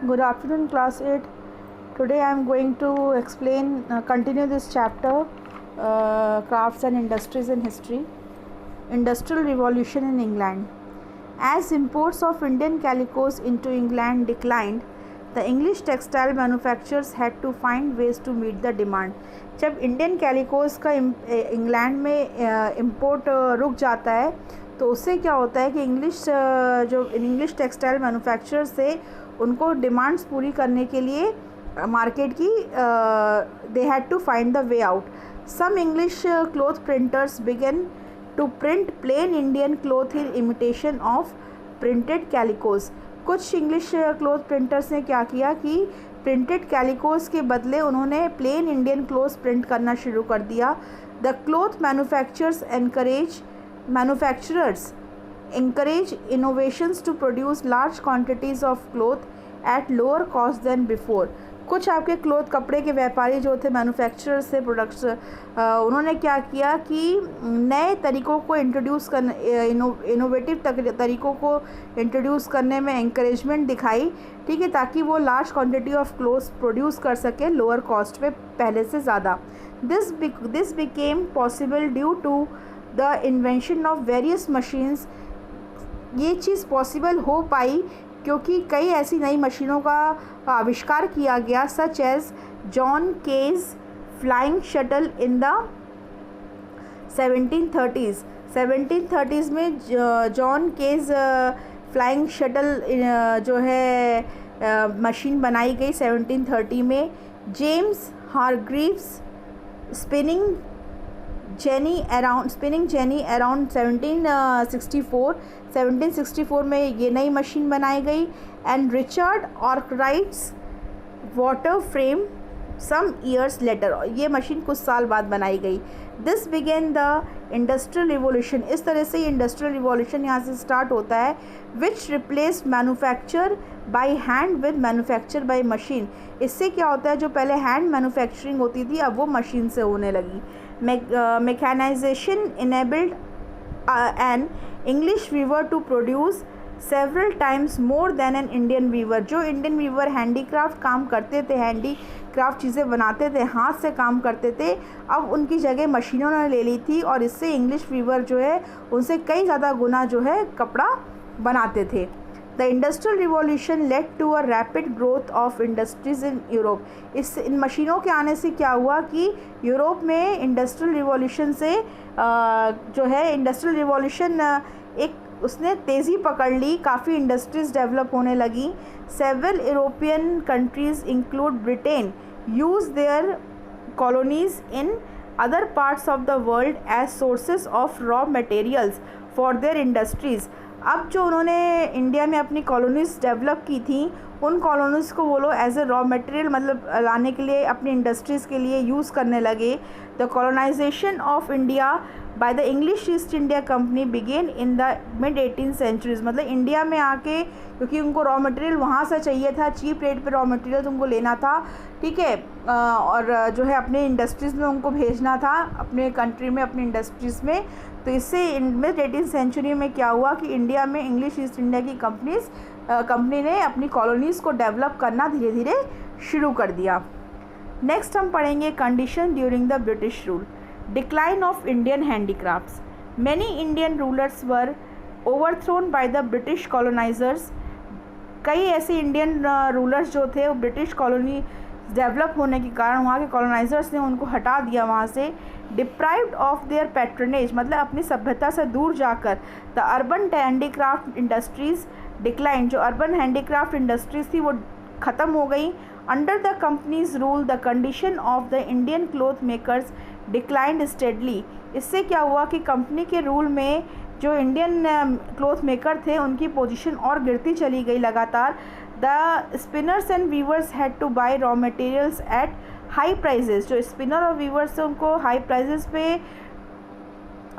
Good afternoon, class 8. Today I am going to continue this chapter, Crafts and Industries in History. Industrial Revolution in England. As imports of Indian calicos into England declined, the English textile manufacturers had to find ways to meet the demand. जब Indian कैलिकोस का England में import रुक जाता है तो उससे क्या होता है कि इंग्लिश टेक्सटाइल मैन्युफैक्चरर्स से उनको डिमांड्स पूरी करने के लिए मार्केट की they had to find the way out. Some English cloth printers began to print plain Indian cloth in imitation of printed calicoes. कुछ इंग्लिश क्लॉथ प्रिंटर्स ने क्या किया कि प्रिंटेड कैलिकोस के बदले उन्होंने प्लेन इंडियन क्लॉथ्स प्रिंट करना शुरू कर दिया. The cloth manufacturers encourage innovations to produce large quantities of cloth at lower cost than before. कुछ आपके क्लोथ कपड़े के व्यापारी जो थे मैन्युफैक्चरर्स थे प्रोडक्ट्स उन्होंने क्या किया कि नए तरीक़ों को इंट्रोड्यूस करने इनोवेटिव तरीक़ों को इंट्रोड्यूस करने में एंकरेजमेंट दिखाई, ठीक है, ताकि वो large quantity of clothes produce कर सके लोअर कॉस्ट पे पहले से ज़्यादा. This became possible due to the invention of various machines. ये चीज़ पॉसिबल हो पाई क्योंकि कई ऐसी नई मशीनों का आविष्कार किया गया, such as John Kay flying shuttle in the 1730s. 1730s में जॉन केज फ्लाइंग शटल जो है मशीन बनाई गई 1730 में. James Hargreaves spinning jenny around 1764 में ये नई मशीन बनाई गई. And Richard Arkwright's water frame some years later. ये मशीन कुछ साल बाद बनाई गई. This began the industrial revolution. इस तरह से इंडस्ट्रियल रिवॉल्यूशन यहाँ से स्टार्ट होता है. Which replaced manufacture by hand with manufacture by machine. इससे क्या होता है, जो पहले हैंड मैन्युफैक्चरिंग होती थी अब वो मशीन से होने लगी. Mechanization enabled an English weaver to produce several times more than an Indian weaver. जो इंडियन वीवर हैंडीक्राफ्ट काम करते थे, हैंडीक्राफ्ट चीज़ें बनाते थे, हाथ से काम करते थे, अब उनकी जगह मशीनों ने ले ली थी और इससे इंग्लिश वीवर जो है उनसे कई ज़्यादा गुना जो है कपड़ा बनाते थे. The industrial revolution led to a rapid growth of industries in Europe. इन मशीनों के आने से क्या हुआ कि यूरोप में इंडस्ट्रियल रिवॉल्यूशन से जो है इंडस्ट्रियल रिवॉल्यूशन उसने तेज़ी पकड़ ली, काफ़ी इंडस्ट्रीज़ डेवलप होने लगी. Several European countries include Britain use their colonies in other parts of the world as sources of raw materials for their industries. अब जो उन्होंने इंडिया में अपनी कॉलोनीज़ डेवलप की थी उन कॉलोनीज़ को वो लोग एज ए रॉ मटेरियल मतलब लाने के लिए अपनी इंडस्ट्रीज़ के लिए यूज़ करने लगे. The colonization of India by the English East India Company began in the mid 18th centuries. मतलब इंडिया में आके क्योंकि उनको रॉ मटेरियल वहाँ से चाहिए था, चीप रेट पे रॉ मटेरियल उनको लेना था, ठीक है, और जो है अपने इंडस्ट्रीज़ में उनको भेजना था, अपने कंट्री में अपनी इंडस्ट्रीज़ में. तो इससे मिड 18th सेंचुरी में क्या हुआ कि इंडिया में इंग्लिश ईस्ट इंडिया की कंपनी ने अपनी कॉलोनीज़ को डेवलप करना धीरे धीरे शुरू कर दिया. नेक्स्ट हम पढ़ेंगे condition during the British rule. Decline of Indian handicrafts. Many Indian rulers were overthrown by the British colonisers. कई ऐसे इंडियन रूलर्स जो थे वो ब्रिटिश कॉलोनी डेवलप होने के कारण वहाँ के कॉलोनाइजर्स ने उनको हटा दिया वहाँ से. डिप्राइव्ड ऑफ देयर पैट्रनेज मतलब अपनी सभ्यता से दूर जाकर. The urban handicraft industries decline. जो अर्बन हैंडीक्राफ्ट इंडस्ट्रीज़ थी वो ख़त्म हो गई. Under the companies rule the condition of the Indian cloth makers declined steadily. इससे क्या हुआ कि कंपनी के रूल में जो इंडियन क्लॉथ मेकर थे उनकी पोजीशन और गिरती चली गई लगातार. The spinners and weavers had to buy raw materials at high prices. जो स्पिनर और वीवर्स थे उनको हाई प्राइजेस पे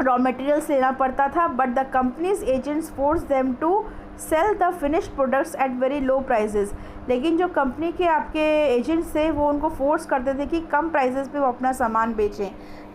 रॉ मटेरियल्स लेना पड़ता था. But the company's agents force them to sell the finished products at very low prices. लेकिन जो कंपनी के आपके एजेंट्स थे वो उनको फोर्स करते थे कि कम प्राइजेस पे वो अपना सामान बेचें.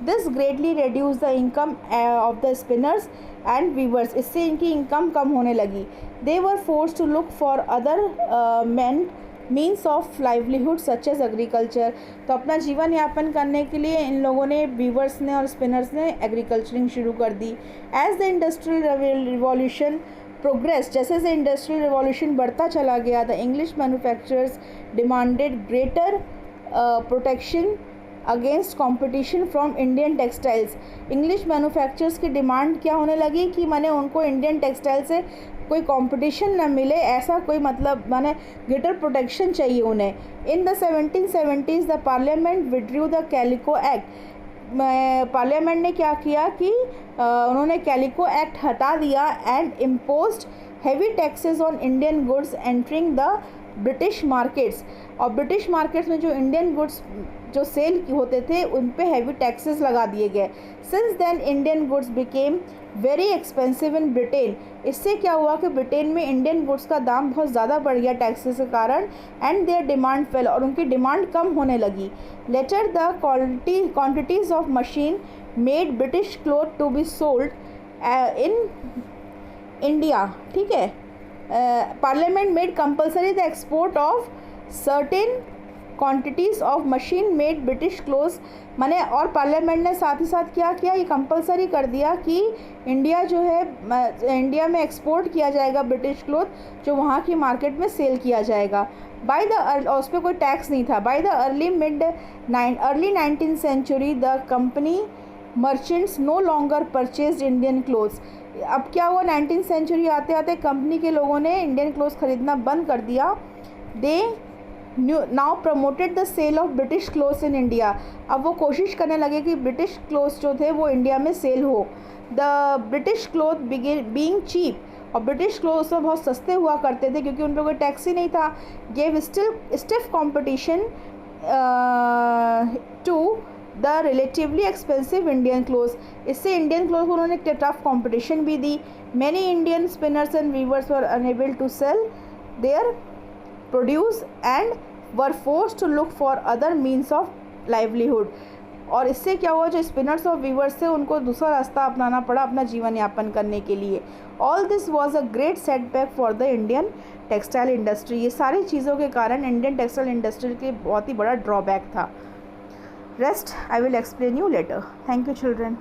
This greatly reduce the income of the spinners and weavers. इससे इनकी इनकम कम होने लगी. They were force to look for other main means of livelihood such as agriculture. तो अपना जीवन यापन करने के लिए इन लोगों ने, वीवर्स ने और स्पिनर्स ने एग्रीकल्चरिंग शुरू कर दी। As the industrial revolution progress, जैसे जैसे इंडस्ट्रियल रिवॉल्यूशन बढ़ता चला गया, the English manufacturers demanded greater protection against competition from Indian textiles. English manufacturers की डिमांड क्या होने लगी कि माने उनको इंडियन टेक्सटाइल से कोई कंपटीशन न मिले, ऐसा कोई मतलब माने ग्रेटर प्रोटेक्शन चाहिए उन्हें। In the 1770s the parliament withdrew the calico act. Parliament ने क्या किया कि उन्होंने कैलिको एक्ट हटा दिया and imposed heavy taxes on Indian goods entering the British markets. और ब्रिटिश मार्केट्स में जो इंडियन गुड्स जो सेल होते थे उन पे हैवी टैक्सेस लगा दिए गए। Since then Indian goods became very expensive in Britain. इससे क्या हुआ कि ब्रिटेन में इंडियन गुड्स का दाम बहुत ज़्यादा बढ़ गया टैक्सेस के कारण, एंड देयर डिमांड फेल, और उनकी डिमांड कम होने लगी। Later the quantities of machine made British cloth to be sold in India. ठीक है, parliament made compulsory the export of certain quantities of machine made British cloths. माने और parliament ने साथ ही साथ क्या किया, ये कंपलसरी कर दिया कि इंडिया जो है इंडिया में एक्सपोर्ट किया जाएगा ब्रिटिश क्लोथ, जो वहाँ की मार्केट में सेल किया जाएगा। बाय द, उस पर कोई टैक्स नहीं था। By the early 19th century the company merchants no longer purchase Indian cloths. अब क्या हुआ, 19th सेंचुरी आते आते कंपनी के लोगों ने इंडियन क्लोथ्स खरीदना बंद कर दिया। They now promoted the sale of British cloths in India. अब वो कोशिश करने लगे कि ब्रिटिश क्लोथ्स जो थे वो इंडिया में सेल हो। The British cloth being cheap, और ब्रिटिश क्लोथ्स में बहुत सस्ते हुआ करते थे क्योंकि उन पर कोई टैक्स ही नहीं था। Gave stiff competition to the relatively expensive Indian clothes. इससे इंडियन क्लोथ को उन्होंने टफ कॉम्पिटिशन भी दी। Many Indian spinners and weavers were unable to sell their produce and were force to look for other means of livelihood. और इससे क्या हुआ, जो स्पिनर्स और वीवर्स थे उनको दूसरा रास्ता अपनाना पड़ा अपना जीवन यापन करने के लिए। All this was a great setback for the Indian textile industry. ये सारी चीज़ों के कारण इंडियन टेक्सटाइल इंडस्ट्री के बहुत ही बड़ा ड्रॉबैक था। Rest I will explain you later. Thank you children.